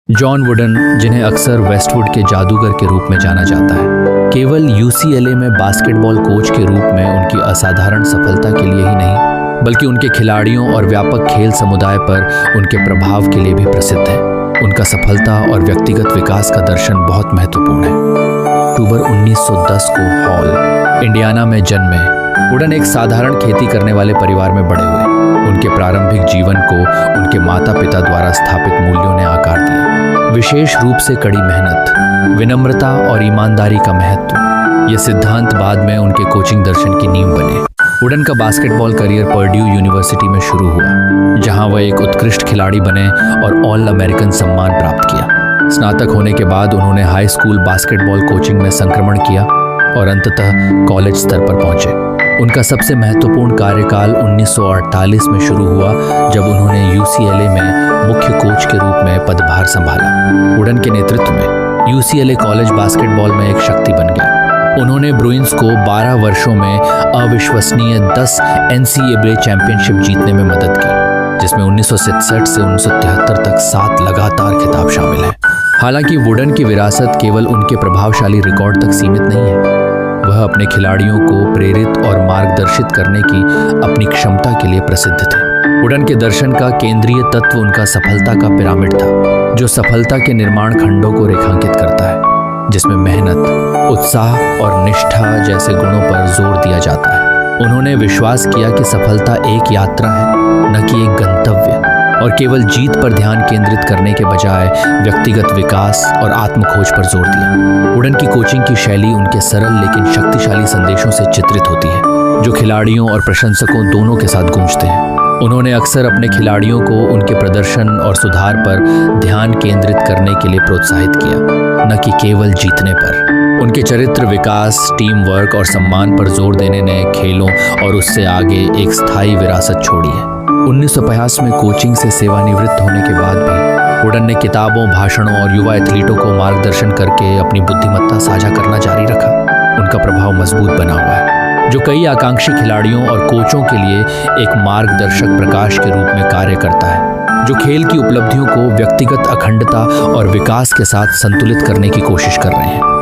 John wooden, जिन्हें अक्सर Westwood के जादूगर के रूप में जाना जाता है, केवल यूसीएलए में बास्केटबॉल कोच के रूप में उनकी असाधारण सफलता के लिए ही नहीं, बल्कि उनके खिलाड़ियों और व्यापक खेल समुदाय पर उनके प्रभाव के लिए भी प्रसिद्ध है। उनका सफलता और व्यक्तिगत विकास का दर्शन बहुत महत्वपूर्ण है। अक्टूबर 1910 को हॉल, इंडियाना में जन्मे वुडन एक साधारण खेती करने वाले परिवार में बड़े हुए। उनके प्रारंभिक जीवन को उनके माता पिता द्वारा स्थापित मूल्यों ने आकार दिया, विशेष रूप से कड़ी मेहनत, विनम्रता और ईमानदारी का महत्व। ये सिद्धांत बाद में उनके कोचिंग दर्शन की नींव बने। वुडन का बास्केटबॉल करियर पर्ड्यू यूनिवर्सिटी में शुरू हुआ, जहां वह एक उत्कृष्ट खिलाड़ी बने और ऑल अमेरिकन सम्मान प्राप्त किया। स्नातक होने के बाद उन्होंने हाई स्कूल बास्केटबॉल कोचिंग में संक्रमण किया और अंततः कॉलेज स्तर पर पहुंचे। उनका सबसे महत्वपूर्ण कार्यकाल 1948 में शुरू हुआ, जब उन्होंने यूसीएलए में मुख्य कोच के रूप में पदभार संभाला। वुडन के नेतृत्व में यूसीएलए कॉलेज बास्केटबॉल में एक शक्ति बन गया। उन्होंने ब्रुइंस को 12 वर्षों में अविश्वसनीय 10 एनसीएए चैंपियनशिप जीतने में मदद की, जिसमें 1967 से 1973 तक 7 लगातार खिताब शामिल हैं। हालांकि वुडन की विरासत केवल उनके प्रभावशाली रिकॉर्ड तक सीमित नहीं है। वह अपने खिलाड़ियों को प्रेरित और मार्गदर्शित करने की अपनी क्षमता के लिए प्रसिद्ध थे। वुडन के दर्शन का केंद्रीय तत्व उनका सफलता का पिरामिड था, जो सफलता के निर्माण खंडों को रेखांकित करता है, जिसमें मेहनत, उत्साह और निष्ठा जैसे गुणों पर जोर दिया जाता है। उन्होंने विश्वास किया कि सफलता एक यात्रा है, न कि एक गंतव्य, और केवल जीत पर ध्यान केंद्रित करने के बजाय व्यक्तिगत विकास और आत्मखोज पर जोर दिया। वुडन की कोचिंग की शैली उनके सरल लेकिन शक्तिशाली संदेशों से चित्रित होती है, जो खिलाड़ियों और प्रशंसकों दोनों के साथ गूंजते हैं। उन्होंने अक्सर अपने खिलाड़ियों को उनके प्रदर्शन और सुधार पर ध्यान केंद्रित करने के लिए प्रोत्साहित किया, न कि केवल जीतने पर। उनके चरित्र विकास, टीम वर्क और सम्मान पर जोर देने ने खेलों और उससे आगे एक स्थायी विरासत छोड़ी है। 1950 में कोचिंग से सेवानिवृत्त होने के बाद भी वुडन ने किताबों, भाषणों और युवा एथलीटों को मार्गदर्शन करके अपनी बुद्धिमत्ता साझा करना जारी रखा। उनका प्रभाव मजबूत बना हुआ है, जो कई आकांक्षी खिलाड़ियों और कोचों के लिए एक मार्गदर्शक प्रकाश के रूप में कार्य करता है, जो खेल की उपलब्धियों को व्यक्तिगत अखंडता और विकास के साथ संतुलित करने की कोशिश कर रहे हैं।